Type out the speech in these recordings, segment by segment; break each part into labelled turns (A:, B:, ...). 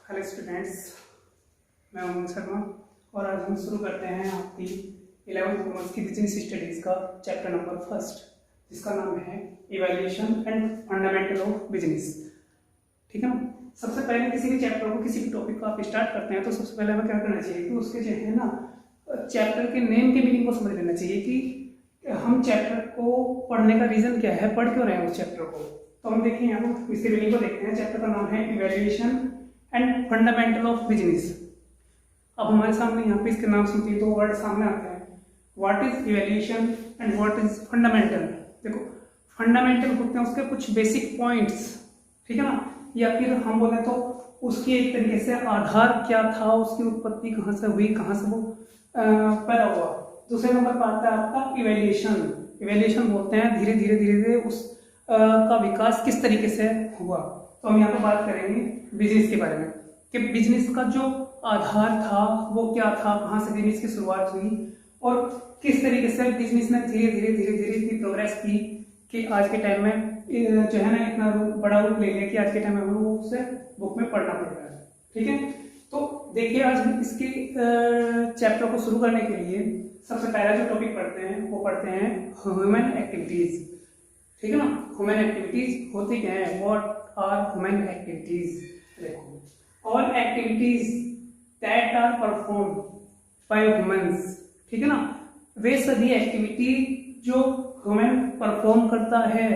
A: Hello students, मैं उमंग शर्मा और आज हम शुरू करते हैं आपकी 11th कॉमर्स की बिजनेस स्टडीज़ का चैप्टर नंबर फर्स्ट, जिसका नाम है evaluation and fundamental of business. ठीक है ना। सबसे पहले किसी भी चैप्टर को, किसी भी टॉपिक को आप स्टार्ट करते हैं तो सबसे पहले हमें क्या करना चाहिए कि उसके जो है ना चैप्टर के नेम के मीनिंग को समझ लेना चाहिए कि हम चैप्टर को पढ़ने का रीज़न क्या है, पढ़ क्यों रहे हैं उस चैप्टर को। तो हम देखें यहाँ पर इसके मीनिंग को देखते हैं। चैप्टर का नाम है evaluation and fundamental of business. अब हमारे सामने यहाँ पे इसके नाम सुनते ही दो वर्ड सामने आते हैं, what is evaluation and what is fundamental. देखो, फंडामेंटल होते हैं उसके कुछ बेसिक पॉइंट्स, ठीक है ना, या फिर हम बोले तो उसकी एक तरीके से आधार क्या था, उसकी उत्पत्ति कहाँ से हुई, कहाँ से वो पैदा हुआ। दूसरे नंबर पर आता है आपका इवैल्यूएशन। इवैल्यूएशन बोलते हैं धीरे धीरे उस का विकास किस तरीके से हुआ। तो हम यहाँ पर बात करेंगे बिजनेस के बारे में कि बिजनेस का जो आधार था वो क्या था, कहाँ से बिजनेस की शुरुआत हुई और किस तरीके से बिजनेस ने धीरे धीरे इतनी प्रोग्रेस की कि आज के टाइम में जो है ना इतना बड़ा रूप ले लिया कि आज के टाइम में हम लोग उसे बुक में पढ़ना पड़ रहा है। ठीक है, तो देखिए आज हम इसके चैप्टर को शुरू करने के लिए सबसे पहला जो टॉपिक पढ़ते हैं वो पढ़ते हैं ह्यूमन एक्टिविटीज। ठीक है ना। ह्यूमन एक्टिविटीज होती क्या है, व्हाट आर ह्यूमन एक्टिविटीज। देखो, all activities that are performed by humans. ठीक है ना, वे सभी एक्टिविटी जो ह्यूमन परफॉर्म करता है।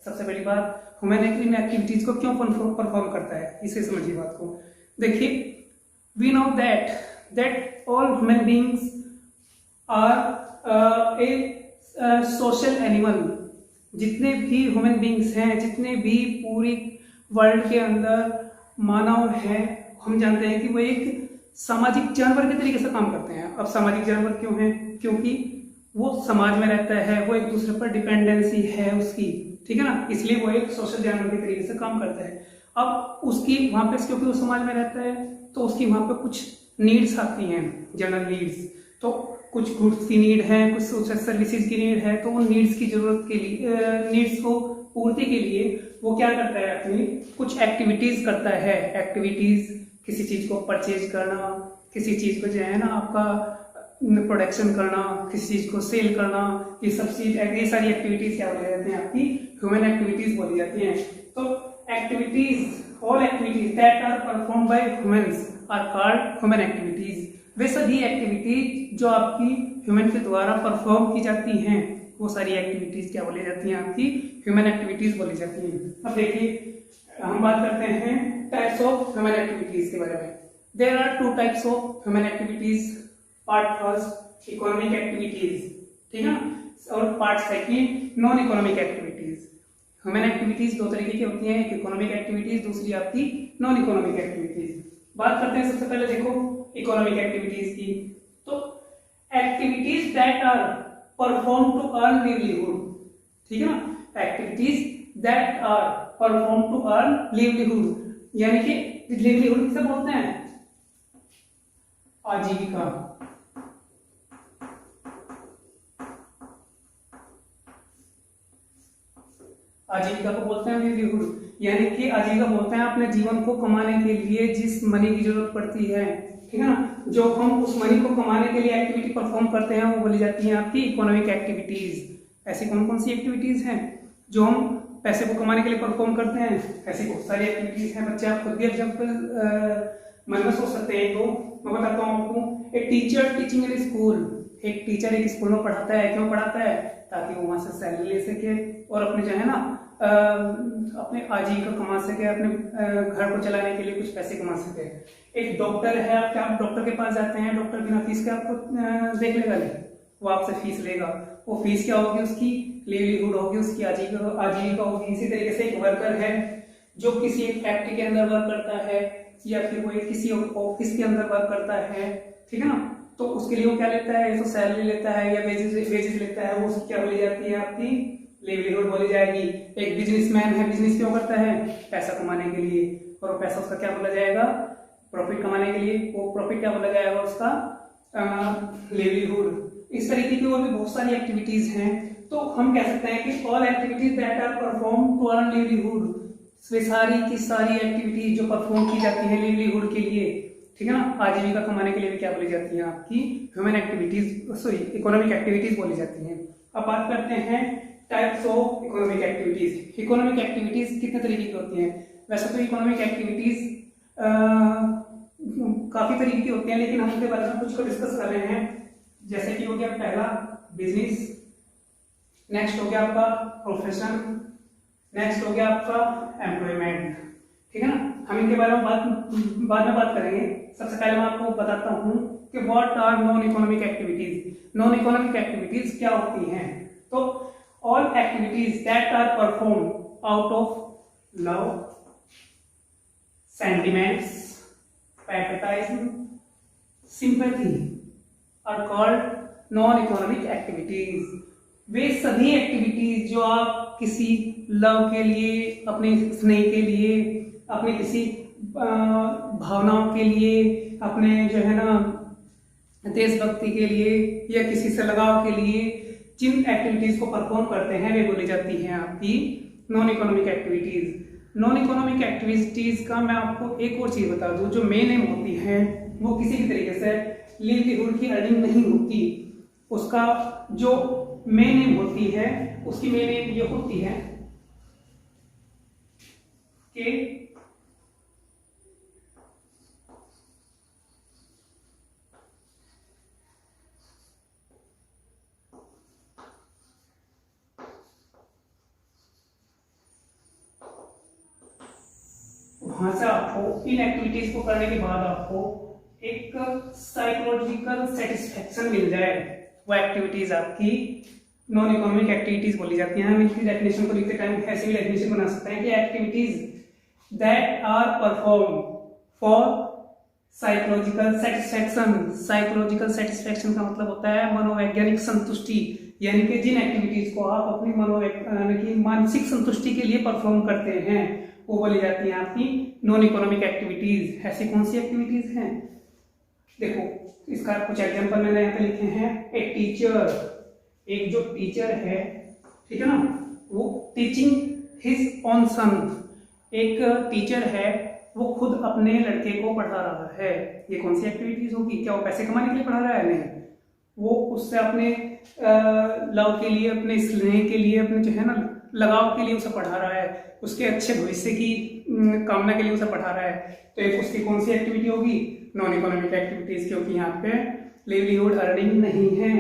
A: सबसे पहली बात, ह्यूमन इन एक्टिविटीज को क्यों परफॉर्म करता है, इसे समझिए बात को। देखिए, we know that all human beings are a social animal. जितने भी ह्यूमन बीइंग्स हैं, जितने भी पूरी वर्ल्ड के अंदर मानव हैं, हम जानते हैं कि वो एक सामाजिक जानवर के तरीके से काम करते हैं। अब सामाजिक जानवर क्यों हैं? क्योंकि वो समाज में रहता है, वो एक दूसरे पर डिपेंडेंसी है उसकी। ठीक है ना, इसलिए वो एक सोशल जानवर के तरीके से काम करता है। अब उसकी वहां पे, क्योंकि वो समाज में रहता है तो उसकी वहां पे कुछ नीड्स आती हैं, जनरल नीड्स। तो कुछ गुड्स की नीड है, कुछ सर्विसेज की नीड है, तो उन नीड्स की जरूरत के लिए, नीड्स को पूर्ति के लिए वो क्या करता है, अपनी कुछ एक्टिविटीज करता है। एक्टिविटीज, किसी चीज को परचेज करना, किसी चीज को जो है ना आपका प्रोडक्शन करना, किसी चीज को सेल करना, ये सब चीज, ये सारी एक्टिविटीज क्या बोली जाती हैं, आपकी ह्यूमन एक्टिविटीज बोली जाती हैं। तो activities, all activities that are perform by humans are called human activities. वे सभी एक्टिविटीज जो आपकी ह्यूमन के द्वारा परफॉर्म की जाती हैं, वो सारी एक्टिविटीज क्या बोली जाती हैं, आपकी ह्यूमन एक्टिविटीज बोली जाती हैं। अब देखिए, हम बात करते हैं टाइप्स ऑफ ह्यूमन एक्टिविटीज के बारे में। There are two types of human activities. Part first, economic activities, ठीक है ना, और part second, non economic activities. Human activities दो तरीके की होती हैं, एक इकोनॉमिक एक्टिविटीज, दूसरी आपकी नॉन इकोनॉमिक एक्टिविटीज। बात करते हैं सबसे पहले, देखो इकोनॉमिक एक्टिविटीज की। तो activities that are perform to earn livelihood. ठीक है ना, activities that are perform to earn livelihood, यानी कि लिवलीहुड किसे बोलते हैं, आजीविका। आजीविका को बोलते हैं लिवलीहुड, यानी कि आजीविका बोलते हैं अपने जीवन को कमाने के लिए जिस मनी की जरूरत पड़ती है। ठीक है ना, जो हम उस मनी को कमाने के लिए एक्टिविटी परफॉर्म करते हैं वो बोली जाती हैं आपकी इकोनॉमिक एक्टिविटीज। ऐसी कौन कौन सी एक्टिविटीज हैं जो हम पैसे को कमाने के लिए परफॉर्म करते हैं? ऐसी बहुत सारी एक्टिविटीज हैं। बच्चे आप खुद भी एग्जाम्पल मन में सोच सकते हैं। तो मैं बताता हूँ आपको। एक टीचर टीचिंग इन स्कूल, एक टीचर एक स्कूल में पढ़ाता है। क्यों पढ़ाता है? ताकि वो वहां से सैलरी ले सके और अपने जो है ना अपने आजीविका कमा सके, अपने घर को चलाने के लिए कुछ पैसे कमा सके। एक डॉक्टर है, आप डॉक्टर के पास जाते हैं, डॉक्टर बिना फीस के आपको देख लेगा नहीं, वो आपसे फीस लेगा। वो फीस क्या होगी? उसकी लिवलीहुड होगी, उसकी आजीविका होगी। इसी तरीके से एक वर्कर है जो किसी एक फैक्ट्री के अंदर वर्क करता है या फिर वो किसी ऑफिस के अंदर वर्क करता है। ठीक है ना, तो उसके लिए वो क्या लेता है, तो सैलरी लेता है या वेजेस लेता है, वो उसकी क्या बोली जाती है, आपकी लिवलीहुड बोली जाएगी। एक बिजनेसमैन है, बिजनेस क्यों करता है? पैसा कमाने के लिए, और वो पैसा उसका क्या बोला जाएगा, प्रॉफिट कमाने के लिए। वो प्रॉफिट क्या बोला जाएगा, उसका लिवलीहुड। इस तरीके की और भी बहुत सारी एक्टिविटीज हैं। तो हम कह सकते हैं कि all activities that are perform to earn livelihood, वे सारी की सारी एक्टिविटीज जो परफॉर्म की जाती हैं लिवलीहुड के लिए, ठीक है ना, आजीविका कमाने के लिए भी क्या बोली जाती है आपकी human activities, sorry economic activities बोली जाती हैं। अब बात करते हैं types of economic activities. Economic activities कितने तरीके की होती हैं? वैसे तो इकोनॉमिक एक्टिविटीज काफी तरीके की होती हैं, लेकिन हम उनके बारे में कुछ को डिस्कस कर रहे हैं। जैसे कि हो गया पहला बिजनेस, नेक्स्ट हो गया आपका प्रोफेशन, नेक्स्ट हो गया आपका एम्प्लॉयमेंट, ठीक है ना। हम इनके बारे में बाद में बात करेंगे। सबसे पहले मैं आपको बताता हूँ कि what are non economic activities. Non economic activities क्या होती हैं? तो all activities that are perform out of love, sentiments, patriotism, sympathy are called non economic activities. वे सभी एक्टिविटीज जो आप किसी लव के लिए, अपने स्नेह के लिए, अपने किसी भावनाओं के लिए, अपने जो है ना देशभक्ति के लिए या किसी से लगाव के लिए जिन एक्टिविटीज को परफॉर्म करते हैं वे बोली जाती हैं आपकी non economic activities. Non economic activities का मैं आपको एक और चीज बता दूं, जो मेन एम होती है वो किसी भी तरीके से लिवलीहुड की अर्निंग नहीं होती। उसका जो मेन एम होती है, उसकी मेन एम ये होती है कि वहां से आपको इन एक्टिविटीज को करने के बाद आपको एक साइकोलॉजिकल सेटिस्फेक्शन मिल जाए। वो एक्टिविटीज आपकी नॉन इकोनॉमिक एक्टिविटीज बोली जाती हैं। हम इसकी डेफिनेशन को लिखते टाइम ऐसी भी डेफिनेशन बना सकते हैं कि activities that are perform for psychological satisfaction. Psychological satisfaction का मतलब होता है मनोवैज्ञानिक संतुष्टि, यानी कि जिन एक्टिविटीज को आप अपनी मानसिक संतुष्टि के लिए परफॉर्म करते हैं वो बोली जाती है आपकी नॉन इकोनॉमिक एक्टिविटीज। ऐसी कौन सी एक्टिविटीज हैं? देखो इसका कुछ एग्जांपल मैंने यहाँ पे लिखे हैं। एक टीचर, एक जो टीचर है, ठीक है ना, वो टीचिंग हिज ओन सन। एक टीचर है वो खुद अपने लड़के को पढ़ा रहा है। ये कौन सी एक्टिविटीज होगी? क्या वो पैसे कमाने के लिए पढ़ा रहा है? नहीं, वो उससे अपने लव के लिए, अपने स्नेह के लिए, अपने जो है ना लगाव के लिए उसे पढ़ा रहा है, उसके अच्छे भविष्य की कामना के लिए उसे पढ़ा रहा है। तो एक उसकी कौन सी एक्टिविटी होगी? नॉन इकोनॉमिक एक्टिविटीज, क्योंकि यहाँ पे लिवलीहुड अर्निंग नहीं है,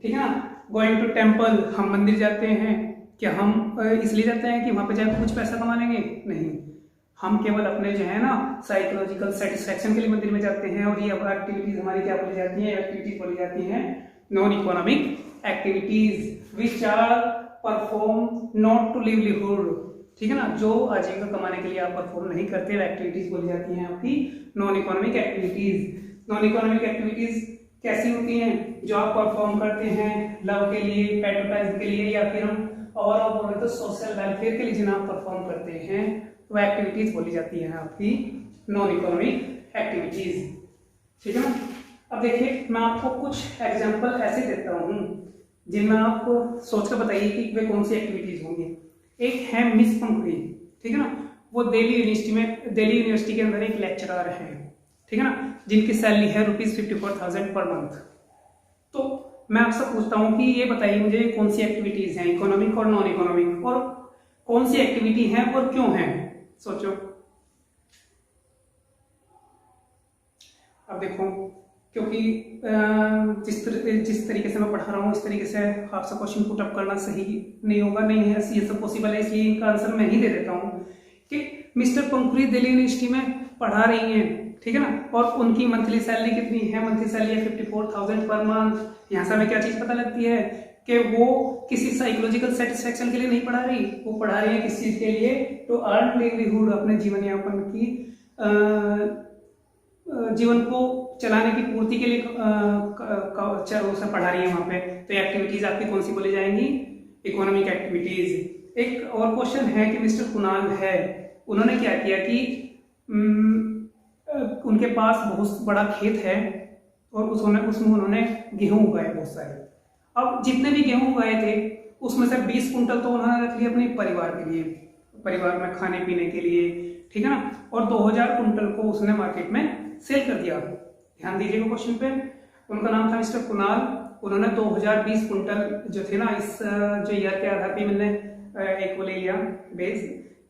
A: ठीक है ना। गोइंग टू टेम्पल, हम मंदिर जाते हैं, क्या हम इसलिए जाते हैं कि वहां पे जाकर कुछ पैसा कमा लेंगे? नहीं, हम केवल अपने जो है ना साइकोलॉजिकल सेटिस्फेक्शन के लिए मंदिर में जाते हैं। और ये एक्टिविटीज हमारी क्या बोली जाती है? एक्टिविटीज बोली जाती हैं non economic activities which are perform not to livelihood, ठीक है ना, जो आजीविका कमाने के लिए आप परफॉर्म नहीं करते, एक्टिविटीज बोली जाती हैं आपकी non economic activities. Non economic activities कैसी होती हैं? जो आप परफॉर्म करते हैं लव के लिए, पैट्रियटिज्म के लिए, या फिर हम ओवरऑल बोले तो सोशल वेलफेयर के लिए जिन्हें आप परफॉर्म करते हैं, वो एक्टिविटीज बोली जाती है आपकी नॉन इकोनॉमिक एक्टिविटीज, ठीक है ना। अब देखिए मैं आपको कुछ एग्जाम्पल ऐसे देता हूँ जिनमें आप सोच कर बताइए कि वे कौन सी एक्टिविटीज होंगी। एक है मिस पंखुड़ी, ठीक है ना, वो दिल्ली यूनिवर्सिटी के अंदर एक लेक्चरर है, ठीक है ना, जिनकी सैलरी है ₹54,000 पर मंथ। तो मैं आपसे पूछता हूँ कि ये बताइए मुझे कौन सी एक्टिविटीज हैं, इकोनॉमिक और नॉन इकोनॉमिक, और कौन सी एक्टिविटी है और क्यों है? सोचो। अब देखो, क्योंकि जिस तरीके से मैं पढ़ा रहा हूँ इस तरीके से आपसे क्वेश्चन पुट अप करना सही नहीं होगा, नहीं है ये सब पॉसिबल है, इसलिए इनका आंसर मैं ही दे देता हूँ कि मिस्टर पंखुड़ी दिल्ली यूनिवर्सिटी में पढ़ा रही हैं, ठीक है ना, और उनकी मंथली सैलरी कितनी है? मंथली सैलरी है 54,000 पर मंथ। यहाँ से हमें क्या चीज पता लगती है कि वो किसी साइकोलॉजिकल सेटिस्फेक्शन के लिए नहीं पढ़ा रही, वो पढ़ा रही है किस चीज के लिए? टू अर्न लिवलीहुड, अपने जीवन यापन की जीवन को चलाने की पूर्ति के लिए उसे पढ़ा रही है वहां पे। तो एक्टिविटीज आपकी कौन सी बोली जाएंगी? Economic activities. एक और क्वेश्चन है कि मिस्टर कुणाल है, उन्होंने क्या किया कि उनके पास बहुत बड़ा खेत है और उसमें उन्होंने गेहूं उगाए बहुत सारे। अब जितने भी गेहूं उगाए थे उसमें से 20 कुंटल तो उन्होंने रख लिए अपने परिवार के लिए, परिवार में खाने पीने के लिए, ठीक है ना, और 2000 कुंटल को उसने मार्केट में सेल कर दिया। ध्यान दीजिएगा क्वेश्चन पे। उनका नाम था मिस्टर कुणाल। उन्होंने 2020 कुंटल जो थे ना, इस जो ईयर के आधार पे मैंने एक वो ले लिया बेस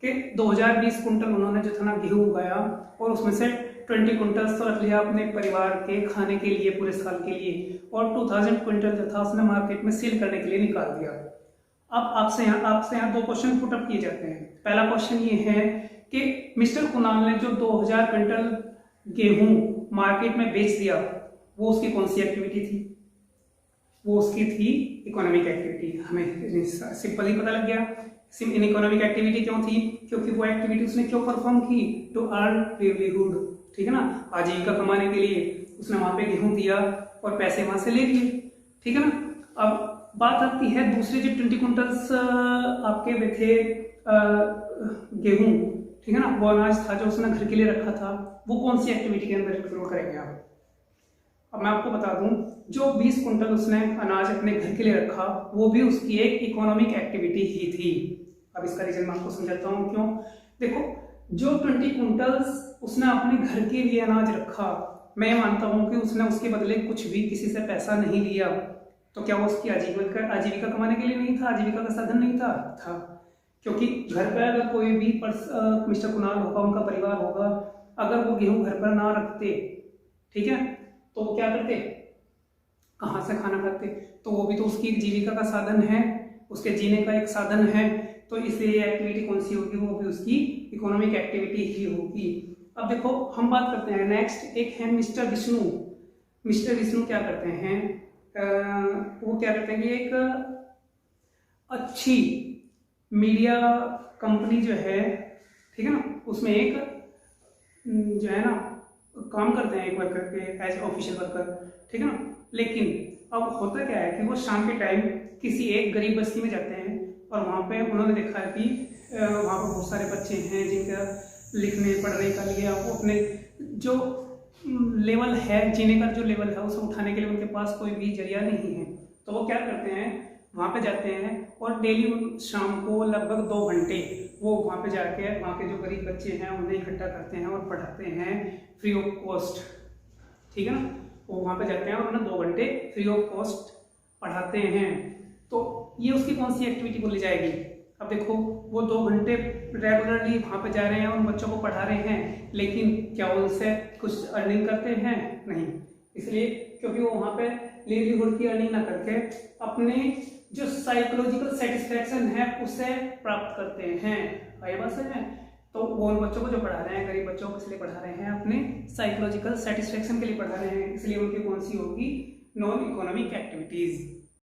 A: कि 2020 कुंटल उन्होंने जो था ना गेहूं उगाया, और उसमें से 20 कुंटल तो रख लिया अपने परिवार के खाने के लिए पूरे साल के लिए, और 2000 कुंटल जो था उसने मार्केट में सेल करने के लिए निकाल दिया। अब आपसे यहाँ 2 क्वेश्चन पुट अप किए जाते हैं। पहला क्वेश्चन ये है कि मिस्टर कुणाल ने जो 2000 क्विंटल गेहूं मार्केट में बेच दिया, वो उसकी कौन सी एक्टिविटी थी? वो उसकी थी इकोनॉमिक एक्टिविटी। हमें सिंपल ही पता लग गया। इन इकोनॉमिक एक्टिविटी क्यों थी? क्योंकि वो एक्टिविटी उसने क्यों परफॉर्म की? टू अर्न लिवलीहुड, ठीक है ना, आजीविका कमाने के लिए उसने वहां पे गेहूं दिया और पैसे वहां से ले लिए, ठीक है ना। अब बात आती है दूसरे जो 20 कुंटल्स आपके वे थे गेहूं, ठीक है ना, वो अनाज था जो उसने घर के लिए रखा था, वो कौन सी एक्टिविटी के अंदर इंक्लूड करेंगे आप? अब मैं आपको बता दूं, जो 20 कुंटल उसने अनाज अपने घर के लिए रखा, वो भी उसकी एक इकोनॉमिक एक्टिविटी ही थी। अब इसका रीजन मैं आपको समझाता हूं क्यों। देखो, जो 20 कुंटल्स उसने अपने घर के लिए अनाज रखा, मैं मानता हूं कि उसने उसके बदले कुछ भी किसी से पैसा नहीं लिया, तो क्या वो उसकी आजीविका कमाने के लिए नहीं था? आजीविका का साधन नहीं था। क्योंकि घर पर अगर कोई भी मिस्टर कुणाल होगा, उनका परिवार होगा, अगर वो गेहूं घर पर ना रखते, ठीक है, तो वो क्या करते? कहाँ से खाना खाते? तो वो भी तो उसकी जीविका का साधन है, उसके जीने का एक साधन है। तो इसलिए एक्टिविटी कौन सी होगी? वो भी उसकी इकोनॉमिक एक्टिविटी ही होगी। अब देखो, हम बात करते हैं नेक्स्ट, एक है मिस्टर विष्णु। मिस्टर विष्णु क्या करते हैं? वो क्या करते हैं कि एक अच्छी मीडिया कंपनी जो है, ठीक है ना, उसमें एक जो है ना काम करते हैं एक वर्कर के एज ऑफिशियल वर्कर, ठीक है ना। लेकिन अब होता क्या है कि वो शाम के टाइम किसी एक गरीब बस्ती में जाते हैं, और वहाँ पे उन्होंने देखा है कि वहाँ पर बहुत सारे बच्चे हैं जिनका लिखने पढ़ने का लिए वो अपने जो लेवल है, जीने का जो लेवल है, उसे उठाने के लिए उनके पास कोई भी जरिया नहीं है। तो वो क्या करते हैं, वहाँ पे जाते हैं और डेली शाम को लगभग 2 घंटे वो वहाँ पे जाके वहाँ के जो गरीब बच्चे हैं उन्हें इकट्ठा करते हैं और पढ़ाते हैं फ्री ऑफ कॉस्ट, ठीक है ना। वो वहाँ पे जाते हैं और उन्हें 2 घंटे फ्री ऑफ कॉस्ट पढ़ाते हैं। तो ये उसकी कौन सी एक्टिविटी बोली जाएगी? अब देखो, वो 2 घंटे रेगुलरली वहाँ पे जा रहे हैं, उन बच्चों को पढ़ा रहे हैं, लेकिन क्या उनसे कुछ अर्निंग करते हैं? नहीं। इसलिए क्योंकि वो वहाँ पे लिवलीहुड की अर्निंग ना करके अपने जो साइकोलॉजिकल सेटिस्फैक्शन है उसे प्राप्त करते हैं। ये बात सही है। तो वो उन बच्चों को जो पढ़ा रहे हैं, गरीब बच्चों को इसलिए पढ़ा रहे हैं, अपने साइकोलॉजिकल सेटिस्फैक्शन के लिए पढ़ा रहे हैं। इसलिए उनकी कौन सी होगी? Non economic activities.